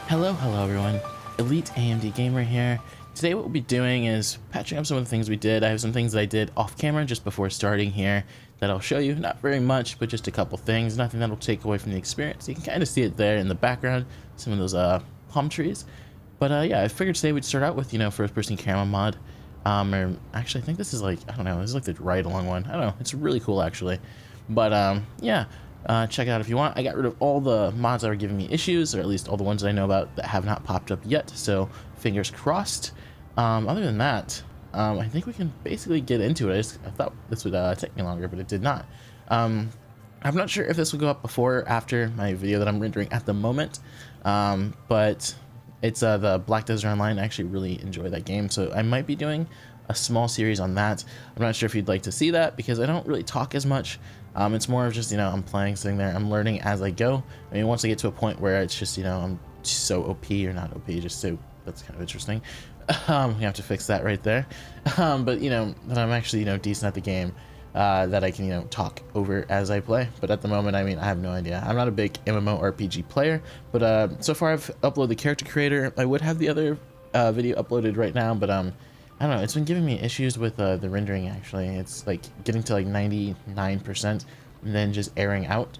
Hello everyone, Elite AMD Gamer here. Today what we'll be doing is patching up some of the things we did. I have some things that I did off camera just before starting here that I'll show you. Not very much, but just a couple things. Nothing that'll take away from the experience. You can kind of see it there in the background, some of those palm trees. But yeah, I figured today we'd start out with, first person camera mod. Or actually I think this is like, I don't know, this is like the ride along one. I don't know, it's really cool actually. But yeah. Check it out if you want. I got rid of all the mods that were giving me issues, or at least all the ones that I know about that have not popped up yet, so fingers crossed. Other than that, I think we can basically get into it. I thought this would take me longer, but it did not. I'm not sure if this will go up before or after my video that I'm rendering at the moment, but it's the Black Desert Online. I actually really enjoy that game, so I might be doing a small series on that. I'm not sure if you'd like to see that because I don't really talk as much. It's more of just, I'm playing, sitting there, I'm learning as I go. I mean, once I get to a point where it's just, I'm just so OP or not OP, just so, that's kind of interesting. You have to fix that right there. But, that I'm actually, decent at the game, that I can, talk over as I play. But at the moment, I mean, I have no idea. I'm not a big MMORPG player, but so far I've uploaded the character creator. I would have the other video uploaded right now, but I don't know, it's been giving me issues with the rendering actually. It's like getting to like 99% and then just airing out.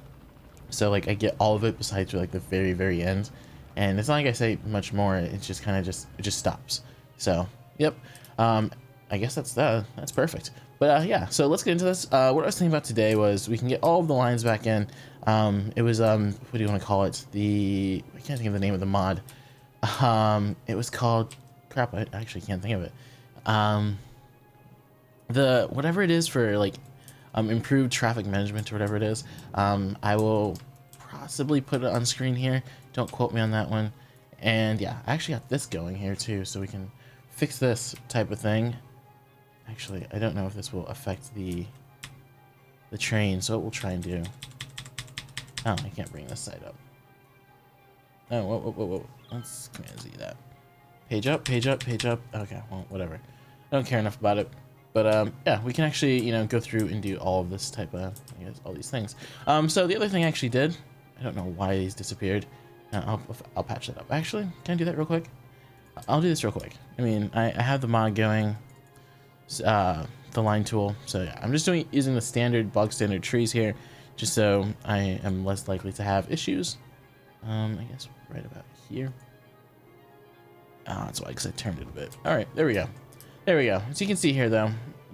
So like I get all of it besides like the very end. And it's not like I say much more, it's just kind of it just stops. So, yep. I guess that's perfect. But yeah, so let's get into this. What I was thinking about today was we can get all of the lines back in. It was, what do you want to call it? I can't think of the name of the mod. It was called, crap, I actually can't think of it. The whatever it is for like improved traffic management or whatever it is, I will possibly put it on screen here. Don't quote me on that one. And yeah, I actually got this going here too, so we can fix this type of thing. Actually, I don't know if this will affect the train, so what we'll try and do. Oh, I can't bring this side up. Oh, whoa. Let's Command Z that. Page up, page up, page up. Okay, well, whatever. I don't care enough about it. But yeah, we can actually, go through and do all of this type of, I guess, all these things. So the other thing I actually did, I don't know why these disappeared. I'll patch that up. Actually, can I do that real quick? I'll do this real quick. I mean, I have the mod going, the line tool. So yeah, I'm just using the bog standard trees here, just so I am less likely to have issues. I guess right about here. That's why, because I turned it a bit. All right, there we go. There we go. As you can see here, though,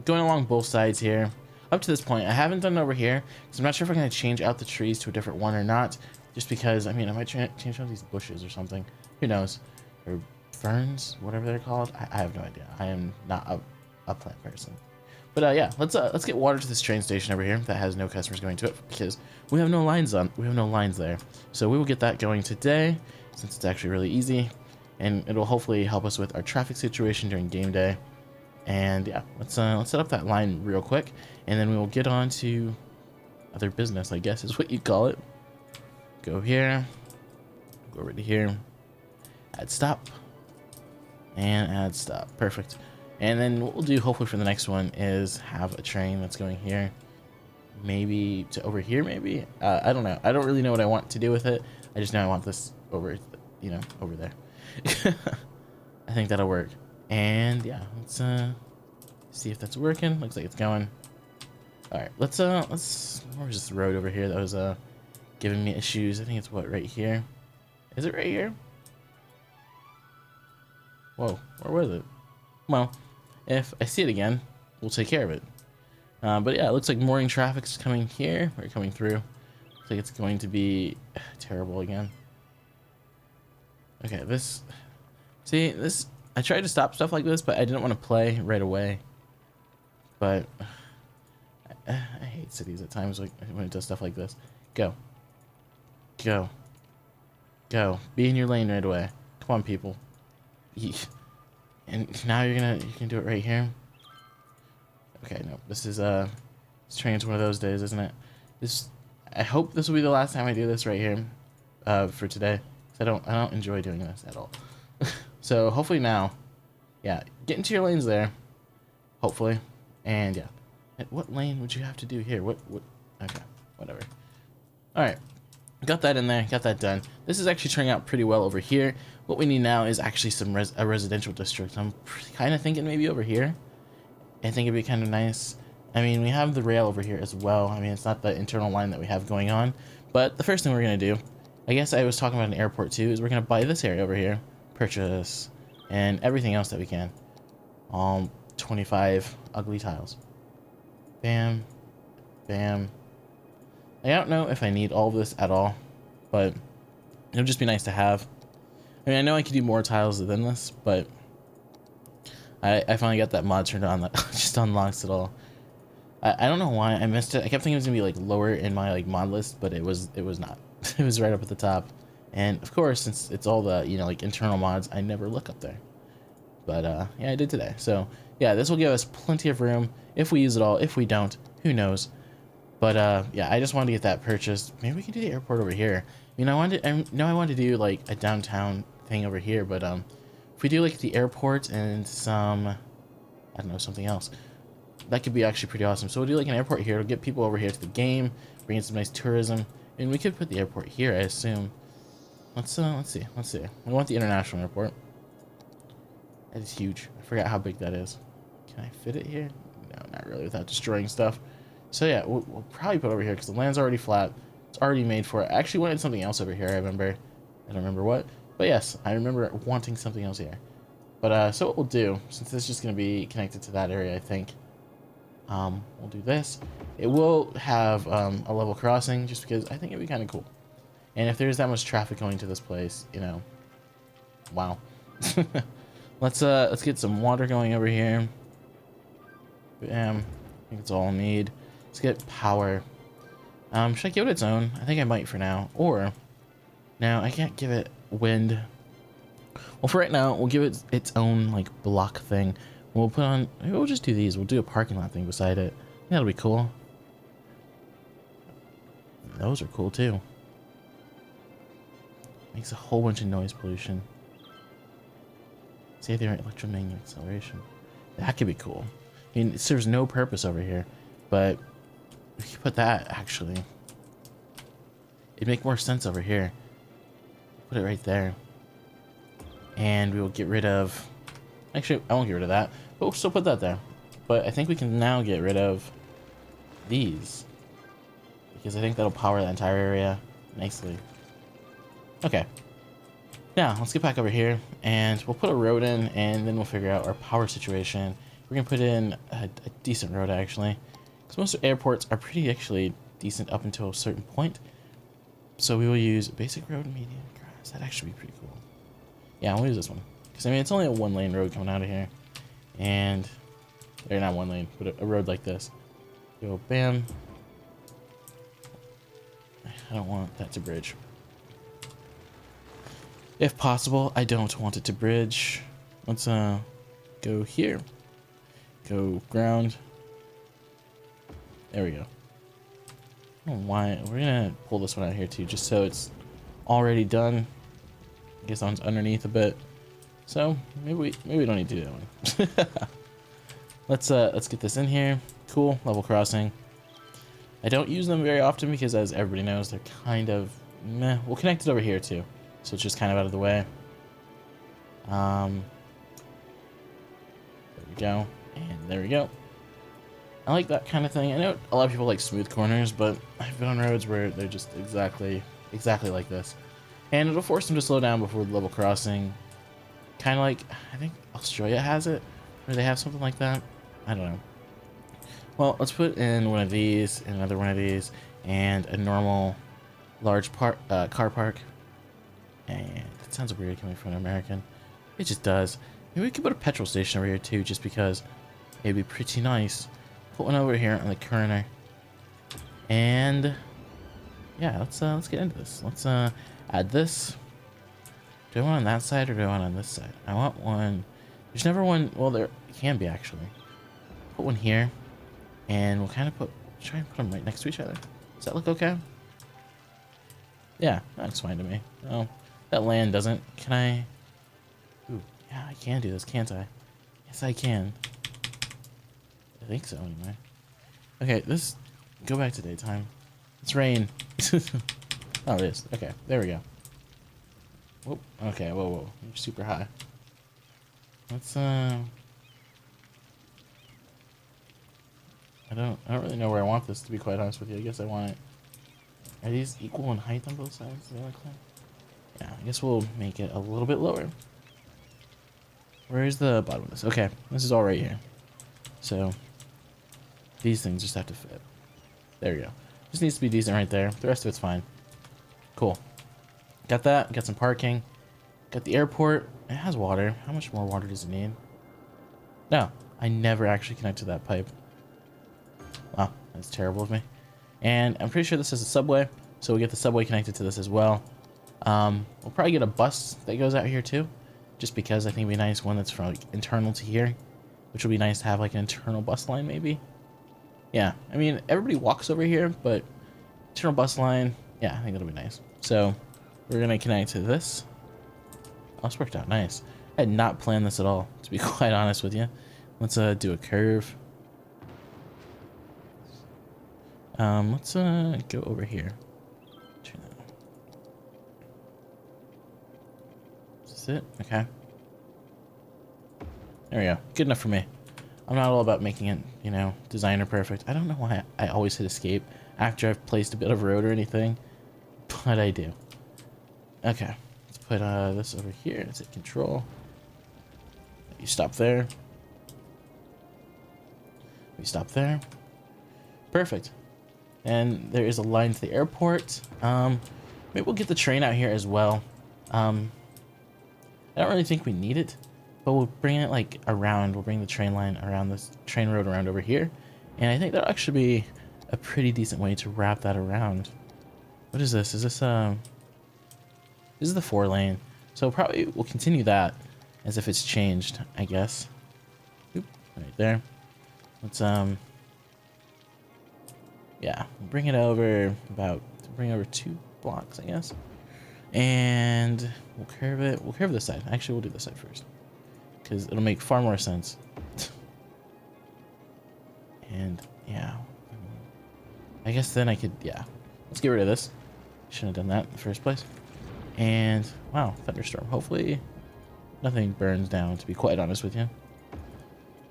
going along both sides here, up to this point, I haven't done it over here, because I'm not sure if I'm going to change out the trees to a different one or not, just because, I mean, I might change out these bushes or something. Who knows? Or ferns, whatever they're called. I have no idea. I am not a plant person. But yeah, let's get water to this train station over here that has no customers going to it, because we have no lines there. So we will get that going today, since it's actually really easy. And it'll hopefully help us with our traffic situation during game day. And yeah, let's set up that line real quick, and then we will get on to other business, I guess is what you call it. Go here, go over to here, add stop, and add stop. Perfect. And then what we'll do hopefully for the next one is have a train that's going here, maybe to over here, maybe. I don't know. I don't really know what I want to do with it. I just know I want this over, over there. I think that'll work. And yeah, let's see if that's working. Looks like it's going. All right, let's where's this road over here that was giving me issues? I think it's right here. Is it right here? Whoa, where was it? Well, if I see it again, we'll take care of it. But yeah, it looks like morning traffic's coming here, or coming through. Looks like it's going to be terrible again. Okay, I tried to stop stuff like this, but I didn't want to play right away. But I hate cities at times when it does stuff like this. Go. Go. Go. Be in your lane right away. Come on, people. And now you can do it right here. Okay, no, this train's one of those days, isn't it? I hope this will be the last time I do this right here, for today. I don't enjoy doing this at all. So hopefully now, yeah, get into your lanes there, hopefully, and yeah. What lane would you have to do here? What? Okay, whatever. All right, Got that in there, got that done. This is actually turning out pretty well over here. What we need now is actually some a residential district. I'm kind of thinking maybe over here. I think it'd be kind of nice. I mean, we have the rail over here as well. I mean, it's not the internal line that we have going on. But the first thing we're going to do, I guess I was talking about an airport too, is we're going to buy this area over here. Purchase. And everything else that we can. 25 ugly tiles. Bam. Bam. I don't know if I need all of this at all, but it'll just be nice to have. I mean, I know I could do more tiles than this, but I finally got that mod turned on that just unlocks it all. I don't know why I missed it. I kept thinking it was gonna be like lower in my like mod list, but it was not. It was right up at the top. And of course, since it's all the, you know, like internal mods, I never look up there. But yeah, I did today. So yeah, this will give us plenty of room if we use it all. If we don't, who knows? But yeah, I just wanted to get that purchased. Maybe we can do the airport over here. You know, I wanted to do like a downtown thing over here, but if we do like the airport and some, I don't know, something else, that could be actually pretty awesome. So we'll do like an airport here. It'll get people over here to the game, bring in some nice tourism, and we could put the airport here, I assume. Let's see. We want the international airport. That is huge. I forgot how big that is. Can I fit it here? No, not really, without destroying stuff. So yeah, we'll probably put it over here because the land's already flat. It's already made for it. I actually wanted something else over here. I don't remember what. But yes, I remember wanting something else here. But so what we'll do, since this is just going to be connected to that area, I think, we'll do this. It will have a level crossing just because I think it'd be kind of cool. And if there's that much traffic going to this place, you know, wow. Let's get some water going over here. Bam. I think that's all I need. Let's get power. Should I give it its own? I think I might for now. Or, no, I can't give it wind. Well, for right now, we'll give it its own, like, block thing. We'll put on, maybe we'll just do these. We'll do a parking lot thing beside it. That'll be cool. Those are cool, too. Makes a whole bunch of noise pollution. Say they're electromagnetic acceleration. That could be cool. I mean, it serves no purpose over here, but we could put that, actually. It'd make more sense over here. Put it right there. And we will get rid of... Actually, I won't get rid of that, but we'll still put that there. But I think we can now get rid of these, because I think that'll power the entire area nicely. Okay. Now, let's get back over here, and we'll put a road in, and then we'll figure out our power situation. We're going to put in a decent road, actually. Because most airports are pretty, actually, decent up until a certain point. So we will use basic road, medium, grass. That'd actually be pretty cool. Yeah, we'll use this one. Because, I mean, it's only a one-lane road coming out of here. And, they're not one lane, but a road like this. Go bam. I don't want that to bridge. If possible, I don't want it to bridge. Let's go here. Go ground. There we go. I don't know why. We're gonna pull this one out here too, just so it's already done. I guess that one's underneath a bit. So maybe we don't need to do that one. Let's get this in here. Cool, level crossing. I don't use them very often because, as everybody knows, they're kind of meh. We'll connect it over here too, so it's just kind of out of the way. There we go, and there we go. I like that kind of thing. I know a lot of people like smooth corners, but I've been on roads where they're just exactly like this, and it'll force them to slow down before the level crossing. Kind of like, I think Australia has it, or they have something like that. I don't know. Well, let's put in one of these, and another one of these, and a normal large car park. And it sounds weird coming from an American. It just does. Maybe we could put a petrol station over here too, just because it'd be pretty nice. Put one over here on the corner. And yeah, let's get into this. Let's add this. Do I want on that side or do I want on this side? I want one. There's never one. Well, there can be actually. Put one here, and we'll kind of try and put them right next to each other. Does that look okay? Yeah, that looks fine to me. Oh, that land doesn't. Can I? Ooh, yeah, I can do this, can't I? Yes, I can. I think so, anyway. Okay, go back to daytime. It's rain. Oh, it is. Okay, there we go. Whoop. Okay, whoa. You're super high. Let's, I don't really know where I want this, to be quite honest with you. I guess I want it... Are these equal in height on both sides? Does that look like? Yeah, I guess we'll make it a little bit lower. Where's the bottom of this? Okay, this is all right here. So, these things just have to fit. There we go. Just needs to be decent right there. The rest of it's fine. Cool. Got that. Got some parking. Got the airport. It has water. How much more water does it need? No, I never actually connected that pipe. Wow, that's terrible of me. And I'm pretty sure this is a subway, so we'll get the subway connected to this as well. We'll probably get a bus that goes out here too, just because I think it'd be nice, one that's from like internal to here, which would be nice to have like an internal bus line maybe. Yeah, I mean, everybody walks over here, but internal bus line, yeah, I think that'll be nice. So we're gonna connect to this. Oh, this worked out nice. I had not planned this at all, to be quite honest with you. Let's do a curve. Let's go over here. Turn that on. Is this it? Okay. There we go. Good enough for me. I'm not all about making it, you know, designer perfect. I don't know why I always hit escape after I've placed a bit of road or anything, but I do. Okay. Let's put this over here. Let's hit control. You stop there. We stop there. Perfect. And there is a line to the airport. Maybe we'll get the train out here as well. I don't really think we need it, but we'll bring it like around. We'll bring the train line around this train road around over here. And I think that'll actually be a pretty decent way to wrap that around. What is this? Is this this is the 4-lane. So probably we'll continue that as if it's changed, I guess. Oop, right there. Let's yeah, bring it over bring it over 2 blocks, I guess. And we'll curve it. We'll curve this side. Actually, we'll do this side first, because it'll make far more sense. And yeah, I guess then I could, yeah. Let's get rid of this. Shouldn't have done that in the first place. And wow, thunderstorm. Hopefully nothing burns down, to be quite honest with you.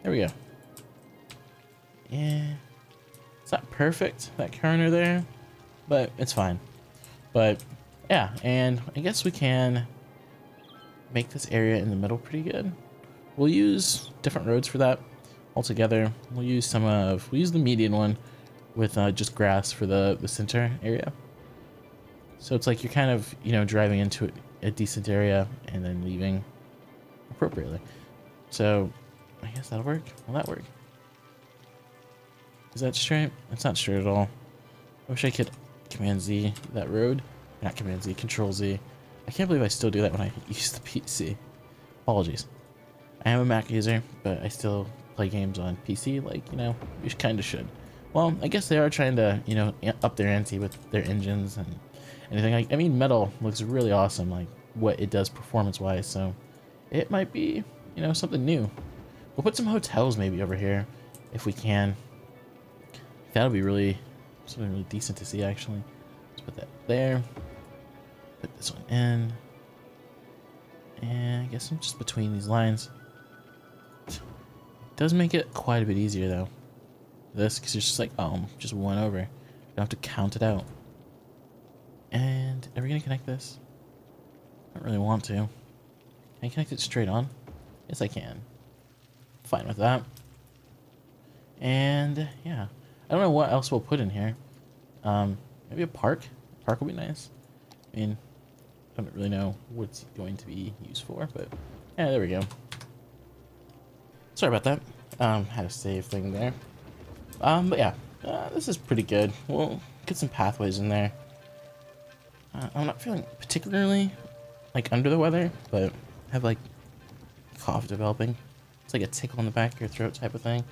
There we go. Yeah. It's not perfect, that corner there, but it's fine. But yeah, and I guess we can make this area in the middle pretty good. We'll use different roads for that altogether. We'll use the median one with just grass for the center area. So it's like you're kind of, you know, driving into a decent area and then leaving appropriately. So I guess that'll work. Will that work? Is that straight? It's not straight at all. I wish I could Command Z that road. Not Command Z, Control Z. I can't believe I still do that when I use the PC. Apologies. I am a Mac user, but I still play games on PC, like, you know, you kind of should. Well, I guess they are trying to, you know, up their ante with their engines and anything. Like, I mean, Metal looks really awesome, like, what it does performance-wise, so it might be, you know, something new. We'll put some hotels maybe over here, if we can. That'll be really something really decent to see, actually. Let's put that there. Put this one in. And I guess I'm just between these lines. It does make it quite a bit easier, though. This, because it's just like, oh, just one over. You don't have to count it out. And are we going to connect this? I don't really want to. Can I connect it straight on? Yes, I can. Fine with that. And yeah. I don't know what else we'll put in here. Maybe a park. Park will be nice. I mean, I don't really know what it's going to be used for, but yeah, there we go. Sorry about that. Had a save thing there. But yeah, this is pretty good. We'll get some pathways in there. I'm not feeling particularly like under the weather, but I have like cough developing. It's like a tickle in the back of your throat type of thing.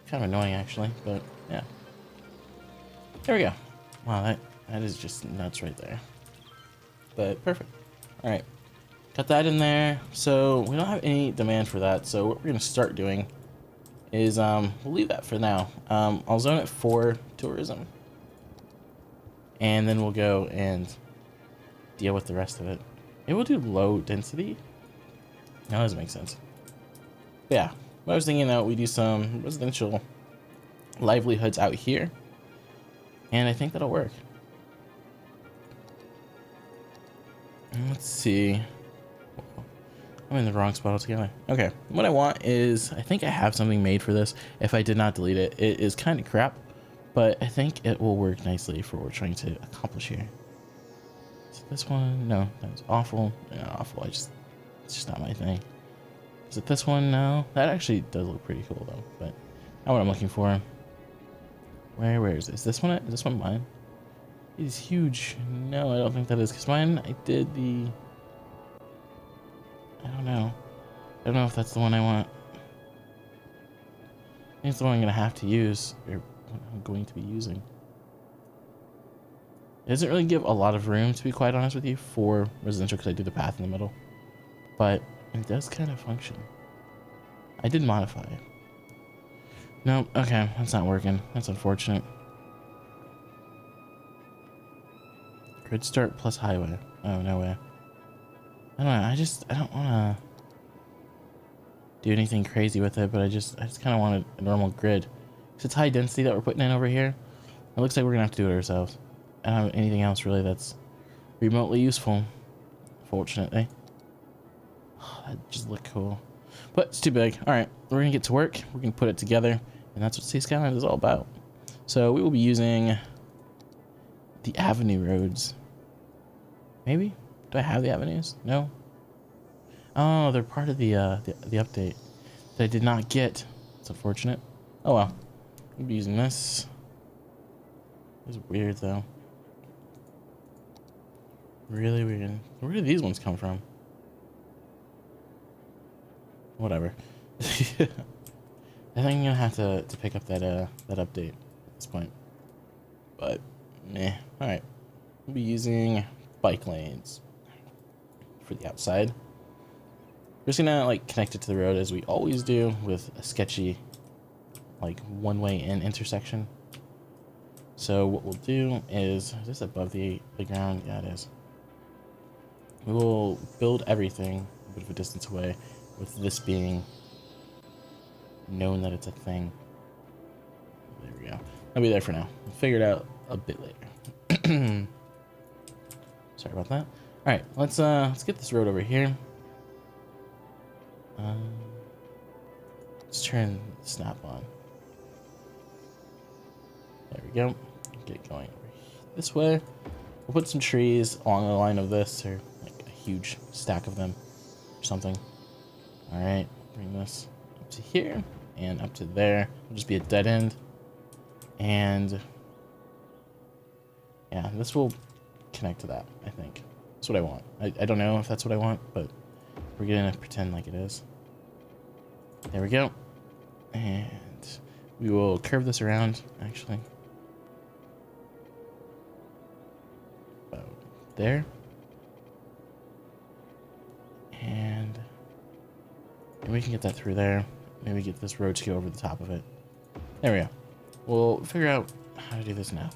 Kind of annoying actually, but yeah. There we go. Wow, that is just nuts right there. But perfect. All right, got that in there. So we don't have any demand for that. So what we're gonna start doing is we'll leave that for now. I'll zone it for tourism, and then we'll go and deal with the rest of it. It will do low density. No, that doesn't make sense. But yeah, I was thinking that we do some residential livelihoods out here, and I think that'll work. Let's see. I'm in the wrong spot altogether. Okay, what I want is, I think I have something made for this. If I did not delete it, it is kind of crap, but I think it will work nicely for what we're trying to accomplish here. Is it this one? No, that was awful. Yeah, awful. It's just not my thing. Is it this one? No, that actually does look pretty cool though, but not what I'm looking for. Where is this? Is this one? Is this one mine? It is huge. No, I don't think that is, because mine, I did the... I don't know. I don't know if that's the one I want. I think it's the one I'm going to have to use, or I'm going to be using. It doesn't really give a lot of room, to be quite honest with you, for residential, because I do the path in the middle. But it does kind of function. I did modify it. Nope, okay, that's not working. That's unfortunate. Grid start plus highway. Oh, no way. I don't know, I don't want to do anything crazy with it, but I just kind of want a normal grid. Because it's high density that we're putting in over here. It looks like we're going to have to do it ourselves. I don't have anything else really that's remotely useful, fortunately. Oh, that just looked cool. But it's too big. Alright, we're going to get to work. We're going to put it together. And that's what Skylines is all about. So we will be using the avenue roads. Maybe? Do I have the avenues? No. Oh, they're part of the update that I did not get. It's unfortunate. Oh well. We'll be using this. It's weird though. Really weird. Where did these ones come from? Whatever. I think I'm gonna have to pick up that update at this point. But meh. Alright. We'll be using bike lanes for the outside. We're just gonna like connect it to the road as we always do with a sketchy like one-way in intersection. So what we'll do is this above the ground? Yeah, it is. We will build everything a bit of a distance away, with this being known that it's a thing. There we go. I'll be there for now. We'll figure it out a bit later. Sorry about that. All right, let's get this road over here. Let's turn the snap on. There we go. Get going over this way. We'll put some trees along the line of this, or like a huge stack of them or something. All right, bring this up to here and up to there. It'll just be a dead end. And yeah, this will connect to that, I think. That's what I want. I don't know if that's what I want, but we're gonna pretend like it is. There we go. And we will curve this around, actually. About there. And maybe we can get that through there. Maybe get this road to go over the top of it. There we go. We'll figure out how to do this now.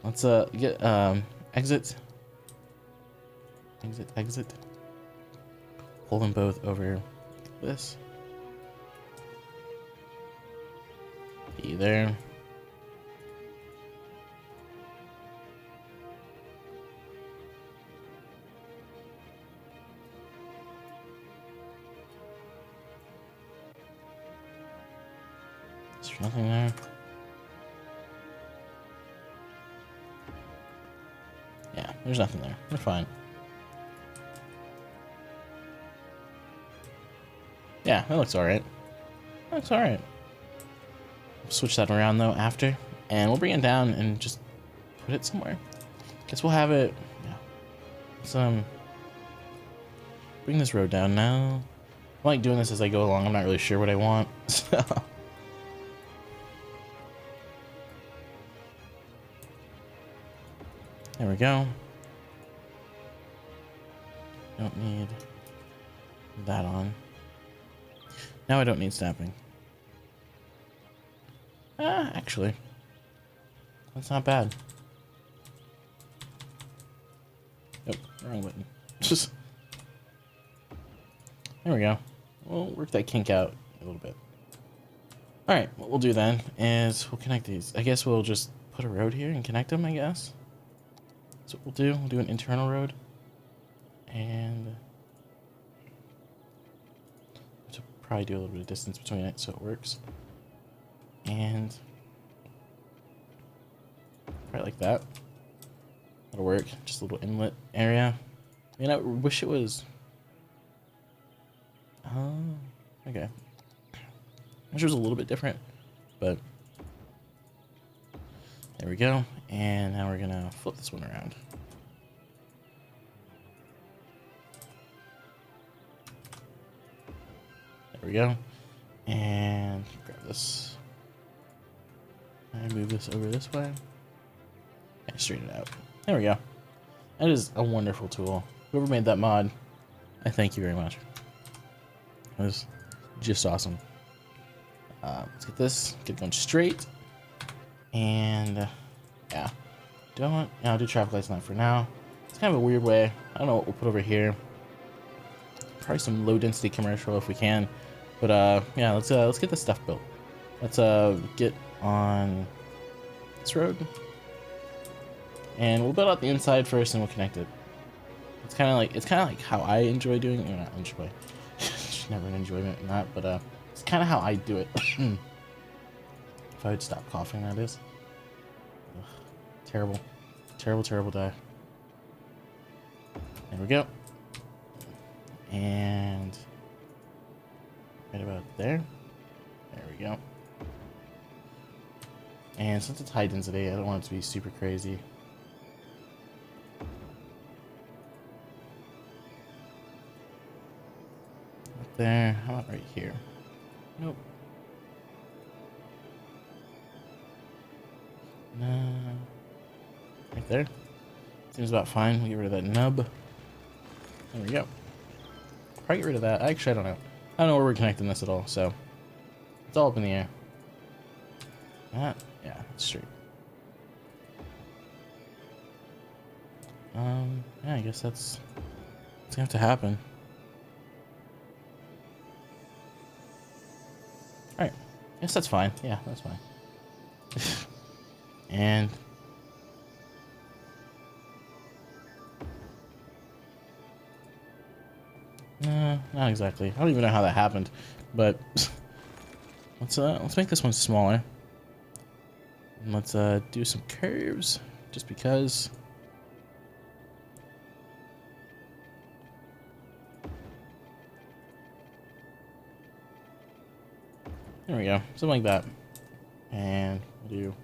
Let's get exit. Exit. Pull them both over like this. Be there. Is there nothing there? Yeah, there's nothing there. We're fine. Yeah, that looks alright. That looks alright. We'll switch that around though after, and we'll bring it down and just put it somewhere. Guess we'll have it. Yeah. Let's bring this road down now. I like doing this as I go along. I'm not really sure what I want. So. There we go. Don't need that on. Now I don't need snapping. Actually, that's not bad. Wrong button. Just there we go. We'll work that kink out a little bit. All right, what we'll do then is we'll connect these. I guess we'll just put a road here and connect them, I guess. That's what we'll do. We'll do an internal road. And to probably do a little bit of distance between it so it works. And probably like that. That'll work. Just a little inlet area. I mean, I wish it was... okay. I wish it was a little bit different, but there we go. And now we're gonna flip this one around. There we go. And grab this and move this over this way and straighten it out. There we go. That is a wonderful tool. Whoever made that mod, I thank you very much. It was just awesome. Let's get this, get it going straight. And yeah, I'll do traffic lights on that for now. It's kind of a weird way. I don't know what we'll put over here. Probably some low density commercial if we can. But yeah, let's get this stuff built. Let's get on this road. And we'll build out the inside first and we'll connect it. It's kind of like how I enjoy doing it. Not enjoy. There's never an enjoyment in that, but it's kind of how I do it. If I would stop coughing, that is. Ugh, terrible. Terrible, terrible day. There we go. And right about there. There we go. And since it's high density, I don't want it to be super crazy. Up there. How about right here? Nope. No. Right there. Seems about fine. We'll get rid of that nub. There we go. Probably get rid of that. Actually, I don't know. I don't know where we're connecting this at all, so it's all up in the air. That, yeah, that's straight. Yeah, I guess that's gonna have to happen. All right, guess that's fine. Yeah, that's fine. And not exactly. I don't even know how that happened, but let's make this one smaller. And let's do some curves, just because. There we go, something like that. And we'll do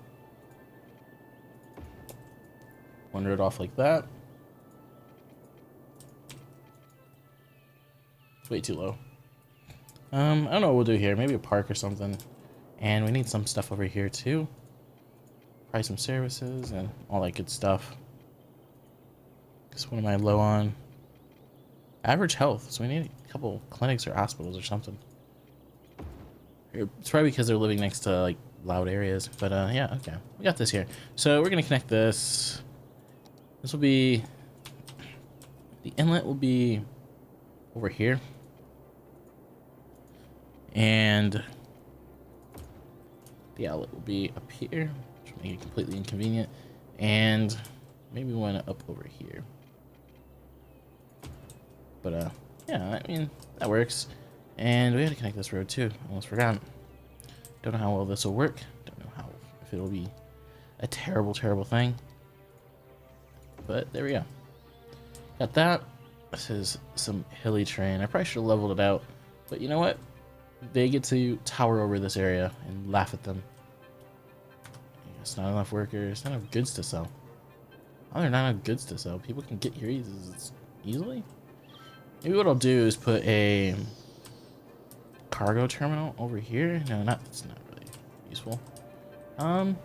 one road off like that. Way too low. I don't know what we'll do here. Maybe a park or something. And we need some stuff over here too. Probably some services and all that good stuff. Because what am I low on? Average health. So we need a couple clinics or hospitals or something. It's probably because they're living next to like loud areas. But yeah, okay. We got this here. So we're gonna connect this. This will be, the inlet will be over here. And the outlet will be up here, which will make it completely inconvenient. And maybe one up over here. But yeah, I mean, that works. And we had to connect this road too. Almost forgot. Don't know how well this will work. Don't know if it'll be a terrible, terrible thing. But there we go. Got that. This is some hilly terrain. I probably should have leveled it out. But you know what? They get to tower over this area and laugh at them. It's not enough workers, not enough goods to sell. Oh, there are not enough goods to sell. People can get here easily. Maybe what I'll do is put a cargo terminal over here. No, that's not really useful.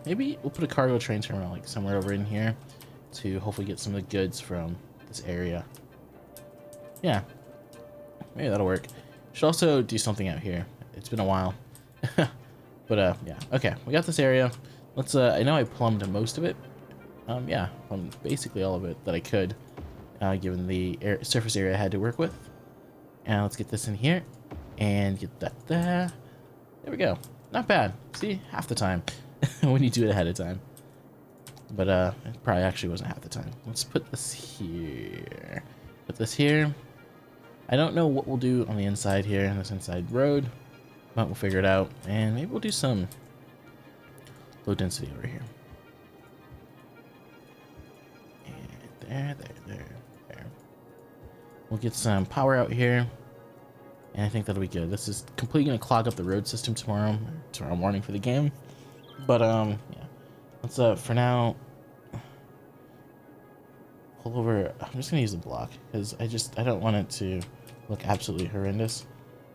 Maybe we'll put a cargo train terminal like somewhere over in here to hopefully get some of the goods from this area. Yeah, maybe that'll work. Should also do something out here. It's been a while. But yeah, okay, we got this area. Let's I know I plumbed most of it. Yeah, plumbed basically all of it that I could. given the surface area I had to work with. And let's get this in here and get that there. There we go. Not bad. See, half the time when you do it ahead of time. But it probably actually wasn't half the time. Let's put this here. Put this here. I don't know what we'll do on the inside here, on this inside road, but we'll figure it out. And maybe we'll do some low density over here. And there. We'll get some power out here. And I think that'll be good. This is completely going to clog up the road system tomorrow morning for the game. But, yeah. Let's, for now, pull over. I'm just going to use the block because I don't want it to look absolutely horrendous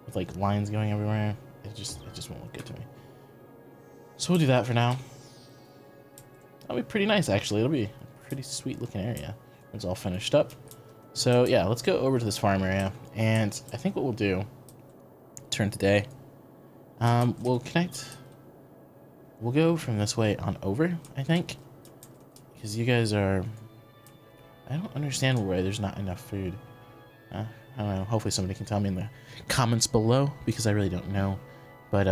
with, like, lines going everywhere. It just won't look good to me. So we'll do that for now. That'll be pretty nice, actually. It'll be a pretty sweet looking area when it's all finished up. So yeah, let's go over to this farm area, and I think what we'll do, turn today, we'll go from this way on over, I think, because you guys are, I don't understand why there's not enough food. I don't know, hopefully somebody can tell me in the comments below, because I really don't know. But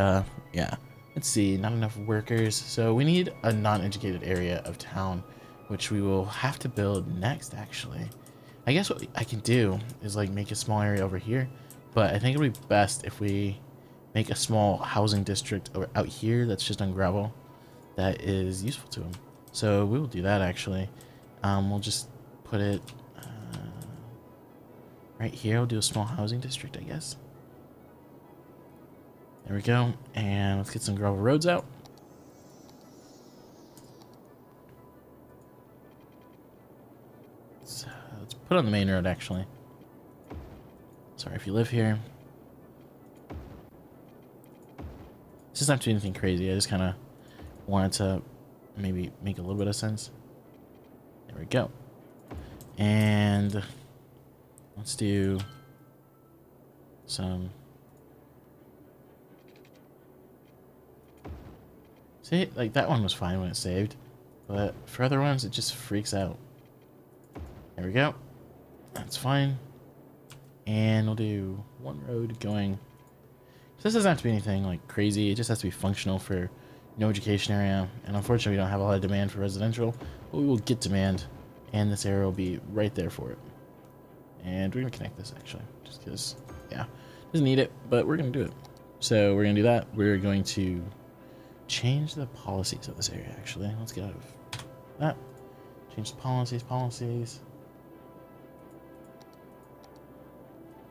yeah, let's see, not enough workers, so we need a non-educated area of town, which we will have to build next, actually. I guess what I can do is like make a small area over here, but I think it'll be best if we make a small housing district out here that's just on gravel that is useful to them. So we will do that actually. We'll just put it right here. We'll do a small housing district, I guess. There we go. And let's get some gravel roads out. Let's put on the main road, actually. Sorry if you live here. This doesn't have to be anything crazy. I just kind of wanted to maybe make a little bit of sense. There we go. And let's do some... See, like that one was fine when it saved, but for other ones, it just freaks out. There we go. That's fine. And we'll do one road going. This doesn't have to be anything like crazy. It just has to be functional for no education area. And unfortunately, we don't have a lot of demand for residential, but we will get demand. And this area will be right there for it. And we're going to connect this actually, just because, yeah, doesn't need it, but we're going to do it. So we're going to do that. We're going to change the policies of this area actually. Let's get out of that. Change the policies.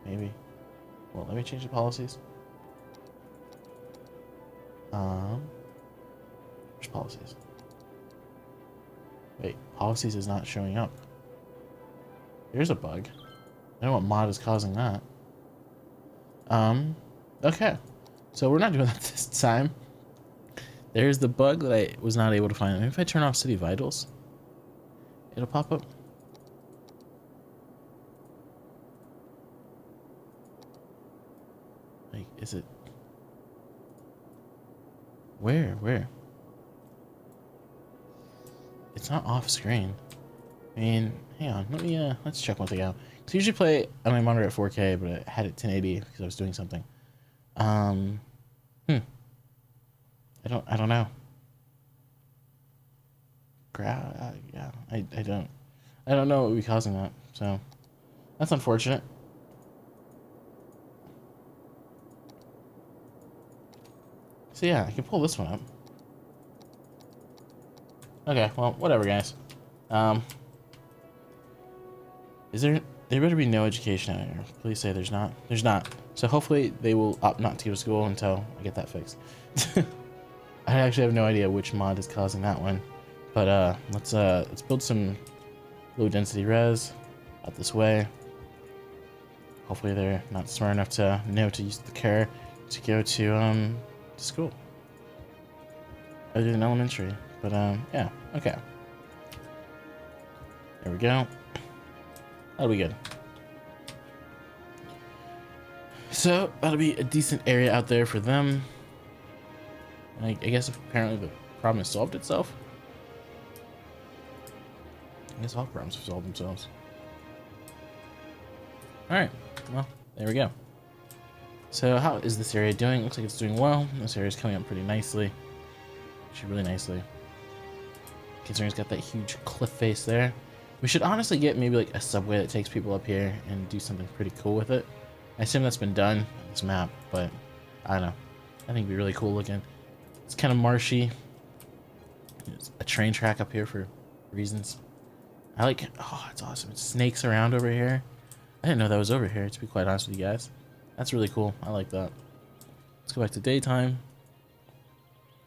Maybe. Well, let me change the policies. Where's policies? Wait, policies is not showing up. There's a bug. I don't know what mod is causing that. Okay. So we're not doing that this time. There's the bug that I was not able to find. Maybe if I turn off City Vitals, it'll pop up. Like, is it? Where? It's not off screen. I mean, hang on. Let me let's check one thing out. Cause I usually play on my monitor at 4K, but I had it 1080 because I was doing something. I don't know. Yeah, I don't know what would be causing that. So that's unfortunate. So yeah, I can pull this one up. Okay, well, whatever, guys. There better be no education out here. Please say there's not. There's not. So hopefully they will opt not to go to school until I get that fixed. I actually have no idea which mod is causing that one. But let's build some low density res out this way. Hopefully they're not smart enough to know to use the car to go to school. Other than elementary. But yeah, okay. There we go. That'll be good. So that'll be a decent area out there for them. I guess apparently the problem has solved itself. I guess all problems have solved themselves. All right, well, there we go. So how is this area doing? Looks like it's doing well. This area is coming up pretty nicely. Actually, really nicely. Considering it's got that huge cliff face there. We should honestly get maybe like a subway that takes people up here and do something pretty cool with it. I assume that's been done on this map, but I don't know. I think it'd be really cool looking. It's kind of marshy. There's a train track up here for reasons. I like it. Oh, it's awesome. It snakes around over here. I didn't know that was over here, to be quite honest with you guys. That's really cool. I like that. Let's go back to daytime.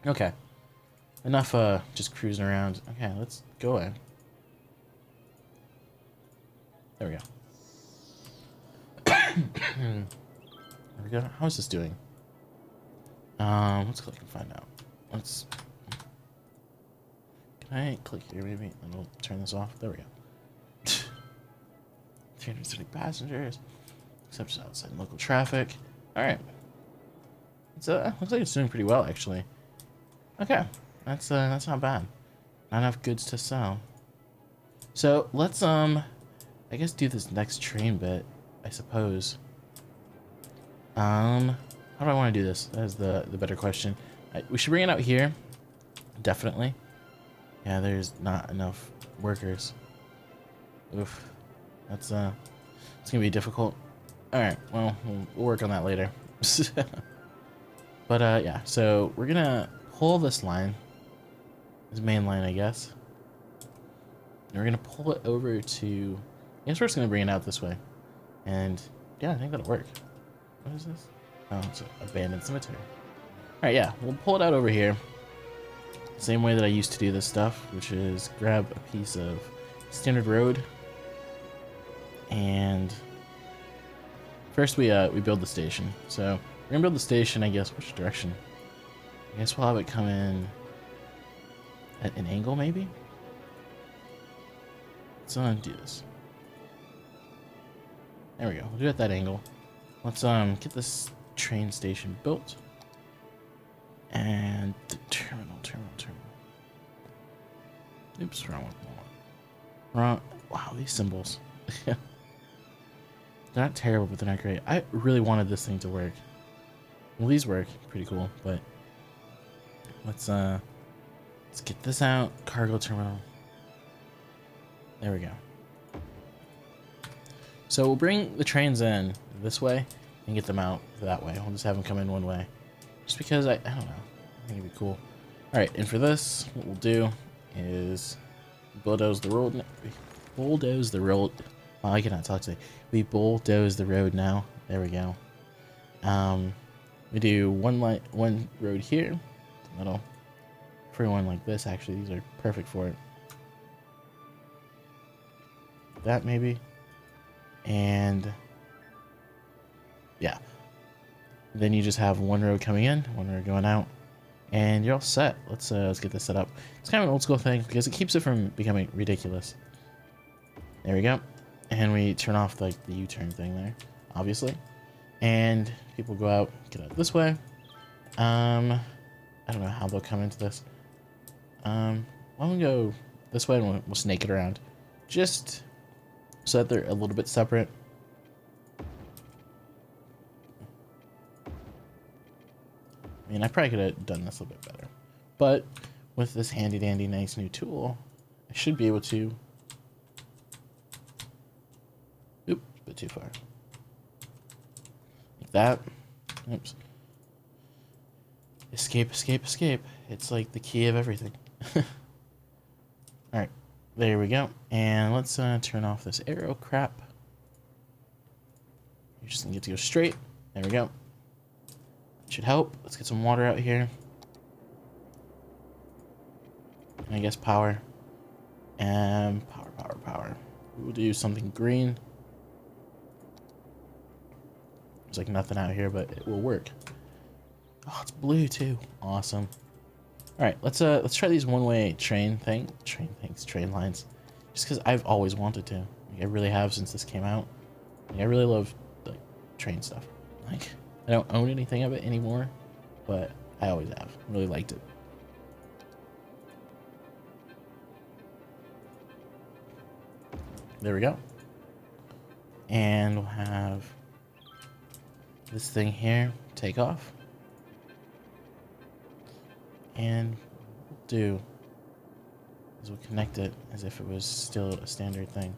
Okay. Enough just cruising around. Okay, let's go in. There we go. There we go. How is this doing? Let's click and find out. Let's... Can I click here maybe? And we'll turn this off. There we go. 330 passengers. Except outside local traffic. Alright. It's looks like it's doing pretty well actually. Okay. That's not bad. Not enough goods to sell. So let's I guess do this next train bit, I suppose. How do I want to do this? That is the better question. We should bring it out here. Definitely. Yeah, there's not enough workers. Oof. That's it's gonna be difficult. Alright, well, we'll work on that later. But yeah, so we're gonna pull this line. This main line, I guess. And we're gonna pull it over to... I guess we're just gonna bring it out this way. And yeah, I think that'll work. What is this? Oh, it's an abandoned cemetery. Alright, yeah, we'll pull it out over here. Same way that I used to do this stuff, which is grab a piece of standard road. And first we build the station. So we're gonna build the station, I guess. Which direction? I guess we'll have it come in at an angle, maybe? Let's do this. There we go. We'll do it at that angle. Let's get this train station built. And the terminal. Oops, wrong one. Wrong. Wow, these symbols. They're not terrible, but they're not great. I really wanted this thing to work. Well, these work pretty cool, but let's get this out. Cargo terminal. There we go. So we'll bring the trains in this way and get them out that way. We'll just have them come in one way. Just because I don't know. I think it'd be cool. Alright, and for this, what we'll do is bulldoze the road. Bulldoze the road. Oh, I cannot talk today. We bulldoze the road now. There we go. We do one road here. Little for one like this, actually. These are perfect for it. That maybe. And yeah. Then you just have one road coming in, one road going out, and you're all set. Let's get this set up. It's kind of an old school thing because it keeps it from becoming ridiculous. There we go. And we turn off like the U-turn thing there, obviously. And people go out, get out this way. I don't know how they'll come into this. Why don't we go this way and we'll snake it around. Just so that they're a little bit separate. I mean, I probably could have done this a little bit better. But with this handy dandy nice new tool, I should be able to... Oop, a bit too far. Like that. Oops. Escape, escape, escape. It's like the key of everything. Alright, there we go. And let's turn off this arrow crap. You're just gonna get to go straight. There we go. Should help. Let's get some water out here. And I guess power. And power. We'll do something green. There's like nothing out here, but it will work. Oh, it's blue too. Awesome. All right, let's try these one-way train lines. Just because I've always wanted to. Like, I really have since this came out. Like, I really love like train stuff. Like, I don't own anything of it anymore, but I always have. Really liked it. There we go. And we'll have this thing here take off. And we'll do is we'll connect it as if it was still a standard thing.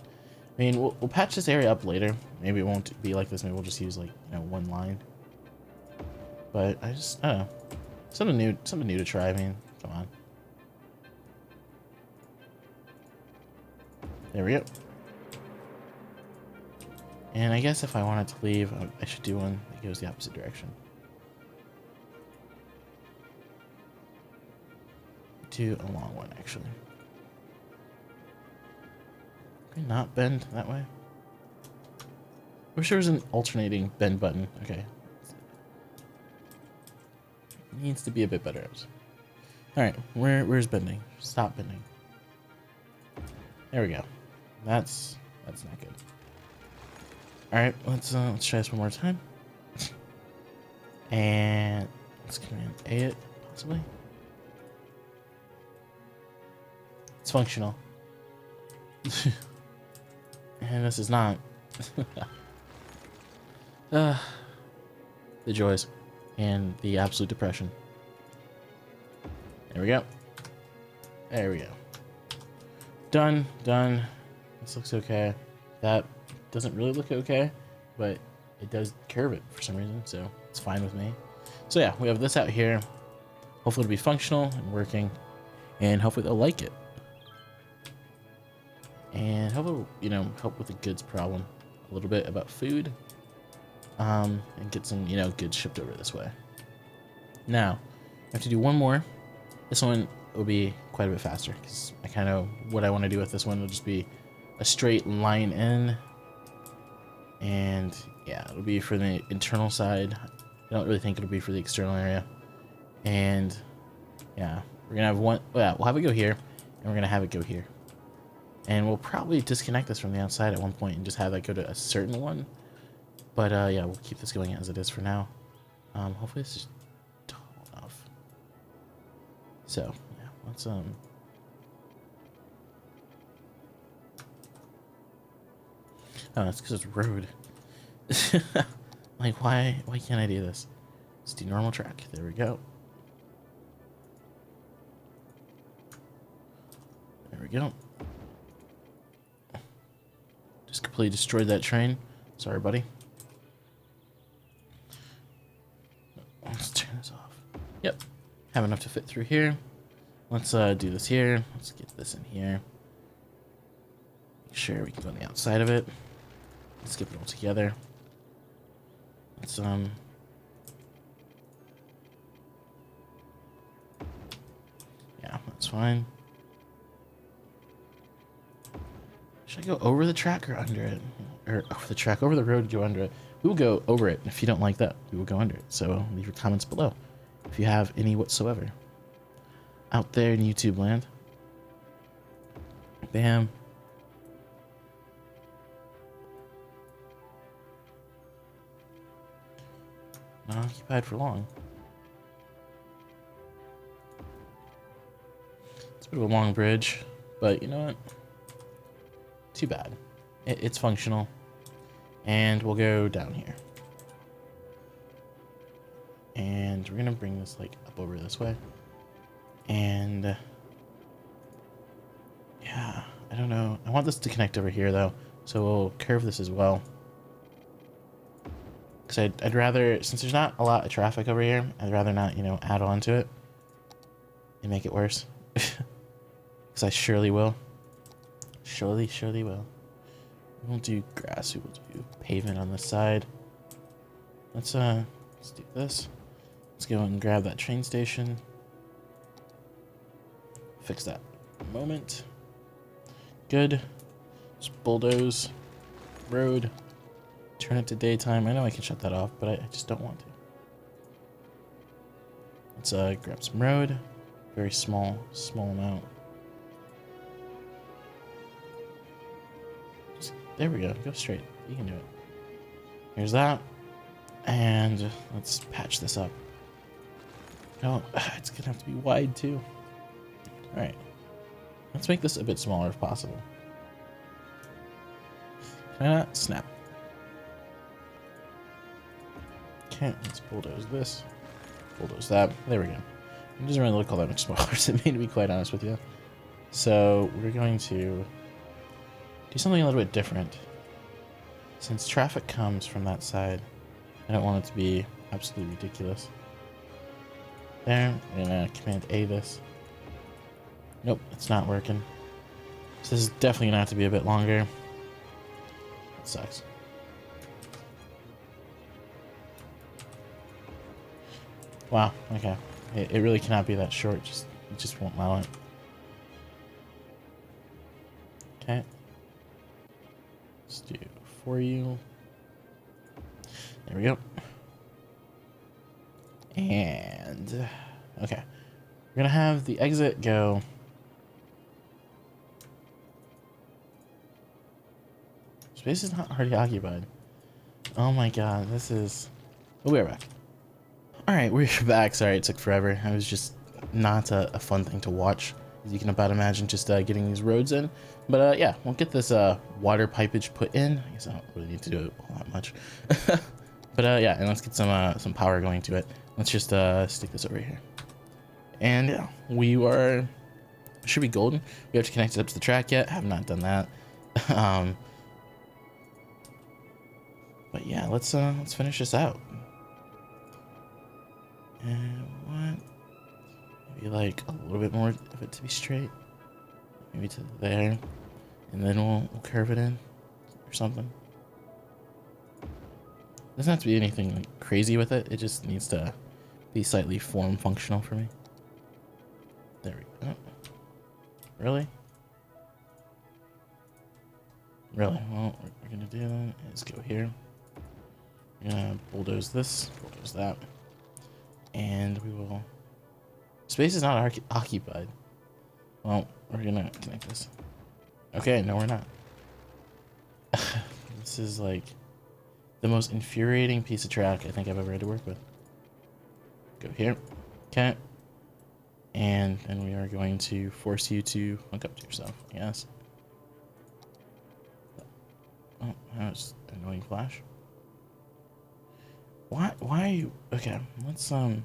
I mean, we'll patch this area up later. Maybe it won't be like this. Maybe we'll just use like, you know, one line. But I don't know. Something new to try. I mean, come on. There we go. And I guess if I wanted to leave, I should do one that goes the opposite direction. Do a long one, actually. Can I not bend that way? I wish there was an alternating bend button. Okay. It needs to be a bit better. Alright, where's bending? Stop bending. There we go. That's not good. Alright, let's try this one more time. And let's Command A it, possibly. It's functional. And this is not. The joys and the absolute depression. There we go. There we go. Done. This looks okay. That doesn't really look okay, but it does curve it for some reason, so it's fine with me. So yeah, we have this out here. Hopefully it'll be functional and working, and hopefully they'll like it. And hopefully, you know, help with the goods problem a little bit about food, and get some, you know, goods shipped over this way. Now, I have to do one more. This one will be quite a bit faster because I kind of, what I want to do with this one will just be a straight line in. And yeah, it'll be for the internal side. I don't really think it'll be for the external area. And yeah, we're gonna have one, yeah, we'll have it go here, and we're gonna have it go here. And we'll probably disconnect this from the outside at one point and just have that go to a certain one. But yeah, we'll keep this going as it is for now. Hopefully this is tall enough. So yeah, let's oh, that's because it's road. Like, why can't I do this? Let's do normal track. There we go. There we go. Just completely destroyed that train. Sorry, buddy. Let's turn this off. Yep. Have enough to fit through here. Let's do this here. Let's get this in here. Make sure we can go on the outside of it. Let's skip it all together. Let's yeah, that's fine. Should I go over the track or under it? Or over the track, over the road, go under it. We will go over it. If you don't like that, we will go under it. So leave your comments below if you have any whatsoever. Out there in YouTube land. Bam. Not occupied for long. It's a bit of a long bridge, but you know what? Too bad. It's functional. And we'll go down here. And we're gonna bring this like up over this way. And yeah, I don't know. I want this to connect over here though. So we'll curve this as well. Because I'd rather, since there's not a lot of traffic over here, I'd rather not, you know, add on to it and make it worse. Because I surely will. Surely will. We won't do grass, we will do pavement on this side. Let's do this. Let's go and grab that train station. Fix that moment. Good. Just bulldoze road. Turn it to daytime. I know I can shut that off, but I just don't want to. Let's grab some road. Very small amount. There we go. Go straight. You can do it. Here's that. And let's patch this up. No, it's going to have to be wide too. Alright. Let's make this a bit smaller if possible. Can I not? Snap. Okay, let's bulldoze this. Bulldoze that. There we go. It doesn't really look all that much smaller to me, to be quite honest with you. So we're going to do something a little bit different. Since traffic comes from that side, I don't want it to be absolutely ridiculous. There, I'm gonna Command A this. Nope, it's not working. So this is definitely gonna have to be a bit longer. That sucks. Wow, okay. It really cannot be that short, it just won't allow it. Okay. Let's do for you. There we go. And okay. We're gonna have the exit go. Space is not already occupied. Oh my god, this is... Oh, we're back. Alright, we're back. Sorry it took forever. I was just not a fun thing to watch. As you can about imagine, just getting these roads in. But yeah, we'll get this water pipage put in. I guess I don't really need to do it all that much. But yeah, and let's get some power going to it. Let's just stick this over here. And yeah, we are... Should be golden. We have to connect it up to the track yet. Have not done that. But yeah, let's finish this out. And what? Maybe like a little bit more of it to be straight. Maybe to there. And then we'll curve it in or something. Doesn't have to be anything like crazy with it. It just needs to be slightly form functional for me. There we go. Really? Really? Well, what we're gonna do then is go here. We're gonna bulldoze this, bulldoze that, and we will... Space is not occupied. Well, we're gonna connect this. Okay, no, we're not. This is like the most infuriating piece of track I think I've ever had to work with. Go here. Okay. And then we are going to force you to hook up to yourself, I guess. Oh, that was an annoying flash. Why are you... Okay, let's, Oh,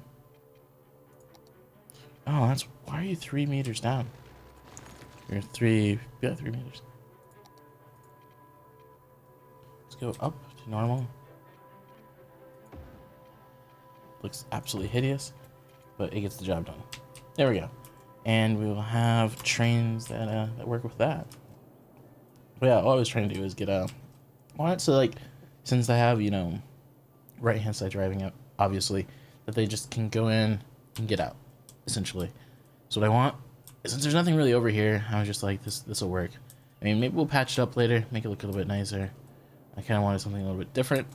that's... Why are you 3 meters down? You're 3 meters. Let's go up to normal. Looks absolutely hideous, but it gets the job done. There we go. And we will have trains that work with that. But yeah, all I was trying to do is get a... Well, so like, since I have, you know, right-hand side driving up, obviously, that they just can go in and get out, essentially. So what I want, since there's nothing really over here, I was just like, this will work. I mean, maybe we'll patch it up later, make it look a little bit nicer. I kind of wanted something a little bit different.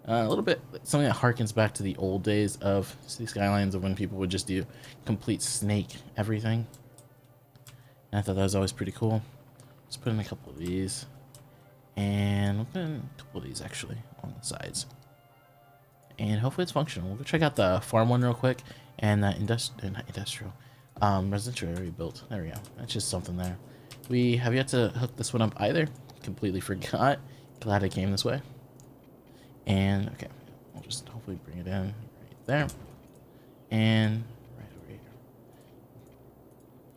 A little bit, something that harkens back to the old days of City Skylines, of when people would just do complete snake everything. And I thought that was always pretty cool. Let's put in a couple of these. And we'll put in a couple of these, actually, on the sides. And hopefully it's functional. We'll go check out the farm one real quick. And that residential area we built. There we go. That's just something there. We have yet to hook this one up either. Completely forgot. Glad I came this way. And, okay. We'll just hopefully bring it in right there. And right over here.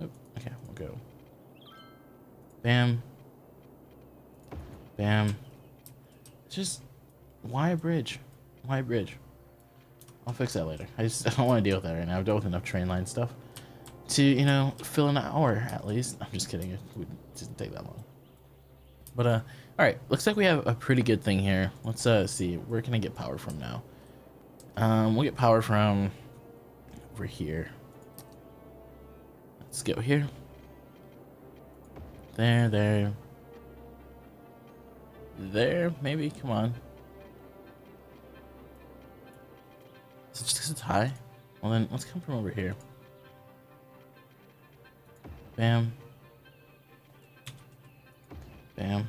Oh, okay, we'll go. Bam. Bam. It's just... Why a bridge? Why a bridge? I'll fix that later. I don't want to deal with that right now. I've dealt with enough train line stuff to, you know, fill an hour at least. I'm just kidding. It didn't take that long. But, all right. Looks like we have a pretty good thing here. Let's see. Where can I get power from now? We'll get power from over here. Let's go here. There. There, maybe. Come on. Is it just because it's high? Well, then let's come from over here. Bam. Bam.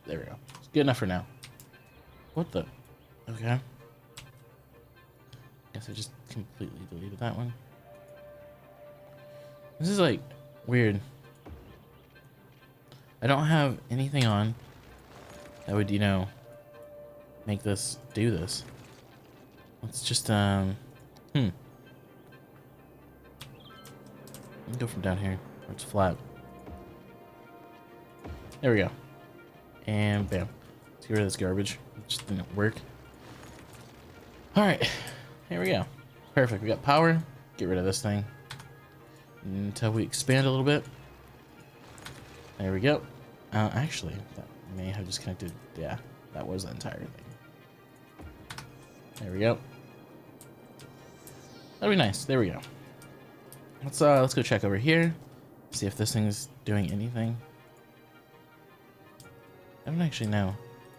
There we go. It's good enough for now. What the? Okay. Guess I just completely deleted that one. This is like weird. I don't have anything on that would, you know, make this do this. Let's just go from down here where it's flat. There we go. And bam. Let's get rid of this garbage. It just didn't work. Alright. Here we go. Perfect. We got power. Get rid of this thing until we expand a little bit. There we go. Actually, that may have disconnected. Yeah, that was the entire thing. There we go. That'll be nice. There we go. Let's go check over here. See if this thing's doing anything. I don't actually know.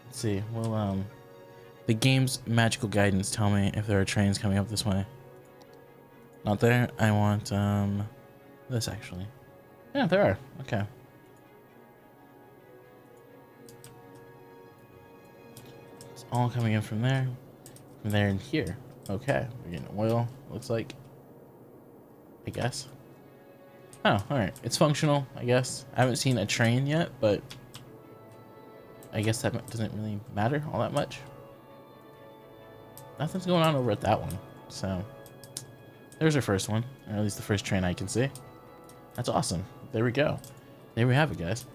Let's see. Well, the game's magical guidance tell me if there are trains coming up this way. Not there. I want this actually. Yeah, there are. Okay. It's all coming in from there and here. Okay, we're getting oil. Looks like. I guess. Oh, all right. It's functional. I guess. I haven't seen a train yet, but I guess that doesn't really matter all that much. Nothing's going on over at that one, so there's our first one, or at least the first train I can see. That's awesome. There we go. There we have it, guys.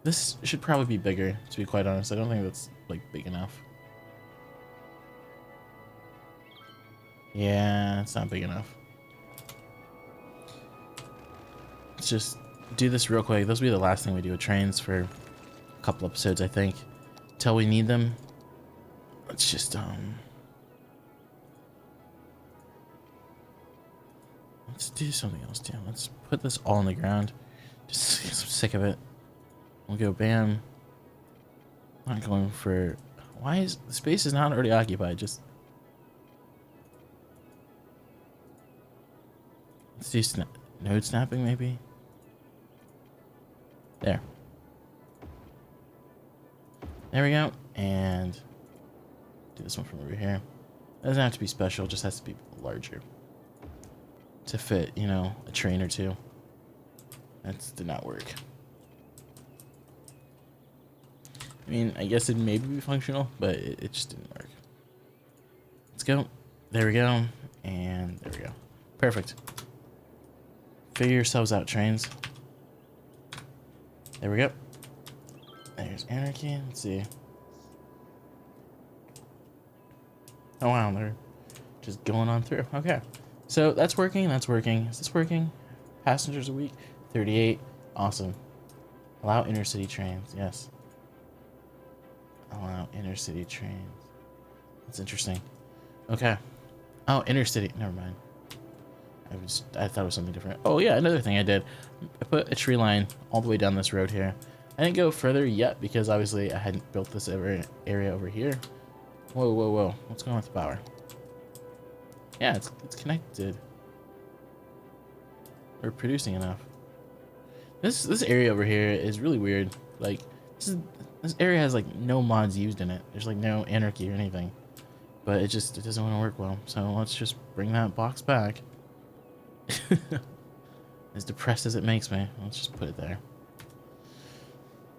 This should probably be bigger, to be quite honest. I don't think that's like big enough. Yeah, it's not big enough. Let's just do this real quick. This will be the last thing we do with trains for a couple episodes, I think, until we need them. Let's just let's do something else too. Let's put this all on the ground. Just I'm sick of it. We'll go bam. Not going for. Why is the space is not already occupied? Just let's do node snapping maybe. There. There we go. And do this one from over here. It doesn't have to be special, it just has to be larger to fit, you know, a train or two. That did not work. I mean, I guess it maybe be functional, but it just didn't work. Let's go. There we go. And there we go. Perfect. Figure yourselves out, trains. There we go. There's anarchy. Let's see. Oh wow, they're just going on through. Okay. So that's working. That's working. Is this working? Passengers a week? 38. Awesome. Allow intercity trains. Yes. Allow intercity trains. That's interesting. Okay. Oh, intercity. Never mind. I thought it was something different. Oh yeah, another thing I did. I put a tree line all the way down this road here. I didn't go further yet because obviously I hadn't built this area over here. Whoa, whoa, whoa. What's going on with the power? Yeah, it's connected. We're producing enough. This area over here is really weird. Like this area has like no mods used in it. There's like no anarchy or anything. But it doesn't want to work well. So let's just bring that box back. As depressed as it makes me, let's just put it there.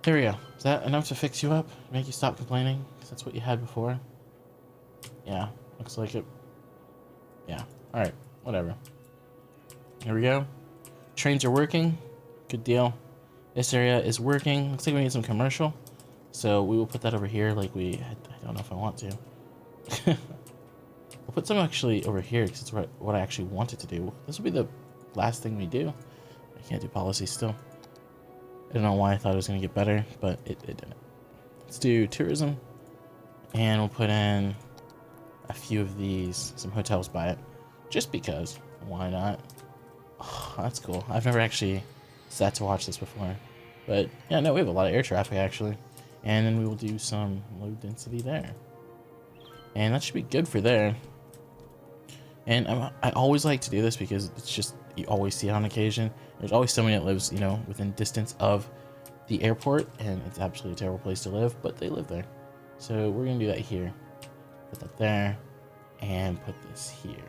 There we go. Is that enough to fix you up? Make you stop complaining? Because that's what you had before? Yeah, looks like it. Yeah, alright, whatever. Here we go. Trains are working. Good deal. This area is working. Looks like we need some commercial. So we will put that over here like I don't know if I want to. We'll put some actually over here because it's what I actually wanted to do. This will be the last thing we do. I can't do policy still. I don't know why I thought it was going to get better, but it didn't. Let's do tourism. And we'll put in a few of these, some hotels by it. Just because. Why not? Oh, that's cool. I've never actually sat to watch this before. But yeah, no, we have a lot of air traffic actually. And then we will do some low density there. And that should be good for there. And I always like to do this because it's just, you always see it on occasion. There's always somebody that lives, you know, within distance of the airport, and it's absolutely a terrible place to live, but they live there. So we're gonna do that here. Put that there, and put this here.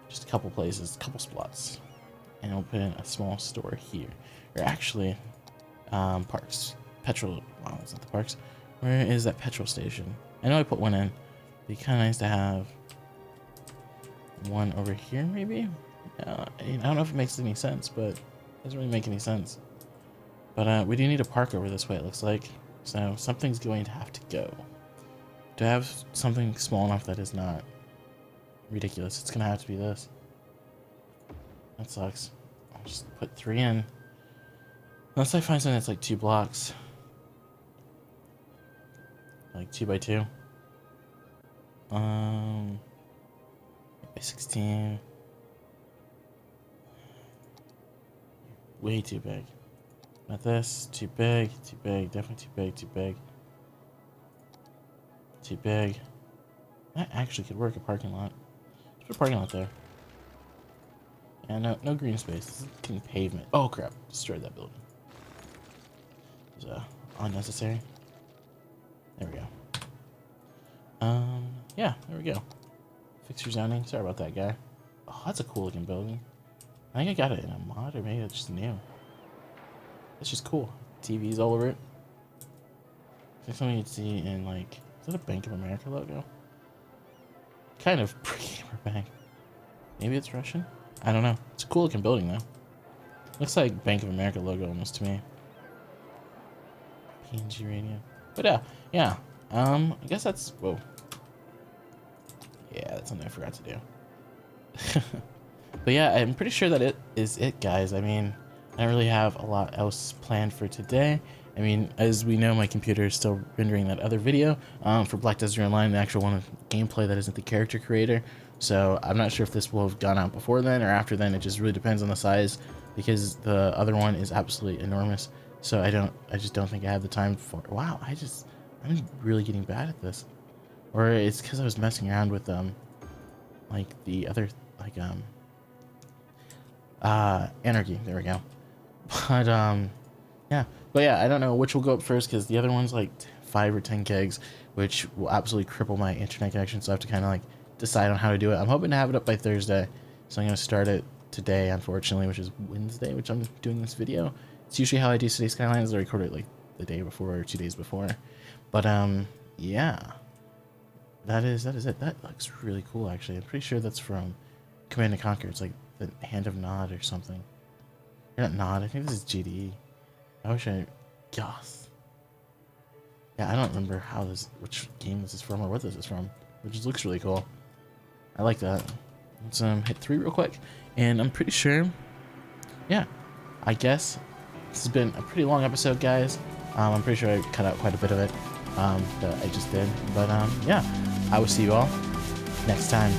Just a couple places, a couple spots. And we'll put in a small store here. Or actually, parks. Petrol, well, it's not the parks. Where is that petrol station? I know I put one in, Be kind of nice to have one over here, maybe. I don't know if it makes any sense, but it doesn't really make any sense. But we do need a park over this way, it looks like. So something's going to have to go. To have something small enough that is not ridiculous, it's going to have to be this. That sucks. I'll just put 3 in. Unless I find something that's like 2 blocks. Like 2 by 2. By 16. Way too big. Not this. Too big. Too big. Definitely too big. Too big. Too big. That actually could work, a parking lot. Let's put a parking lot there. Yeah, no green space. This is getting pavement. Oh crap. Destroyed that building. It was unnecessary. There we go. Yeah, there we go. Fix your zoning. Sorry about that, guy. Oh, that's a cool looking building. I think I got it in a mod, or maybe it's just new. It's just cool. TVs all over it. It's like something you'd see in, like, is that a Bank of America logo? Kind of pre-gamer bank. Maybe it's Russian? I don't know. It's a cool looking building though. Looks like Bank of America logo almost to me. PNG radio. But yeah. I guess that's, whoa. Yeah, that's something I forgot to do. But yeah, I'm pretty sure that it is it, guys. I mean, I don't really have a lot else planned for today. I mean, as we know, my computer is still rendering that other video for Black Desert Online, the actual one of gameplay that isn't the character creator. So I'm not sure if this will have gone out before then or after then. It just really depends on the size, because the other one is absolutely enormous. So I just don't think I have the time for. Wow, I'm really getting bad at this. Or it's because I was messing around with like the other Anarchy. There we go. But yeah, I don't know which will go up first, because the other one's like 5 or 10 gigs, which will absolutely cripple my internet connection. So I have to kind of like decide on how to do it. I'm hoping to have it up by Thursday, so I'm gonna start it today, unfortunately, which is Wednesday, which I'm doing this video. It's usually how I do City Skylines. I record it like the day before or 2 days before. But yeah, that is it. That looks really cool, actually. I'm pretty sure that's from Command & Conquer. It's like the Hand of Nod or something. Or not Nod. I think this is GDE. I wish I. Goss. Yeah, I don't remember which game this is from or what this is from, which just looks really cool. I like that. Let's hit 3 real quick, and I'm pretty sure. Yeah, I guess this has been a pretty long episode, guys. I'm pretty sure I cut out quite a bit of it that I just did, but yeah, I will see you all next time.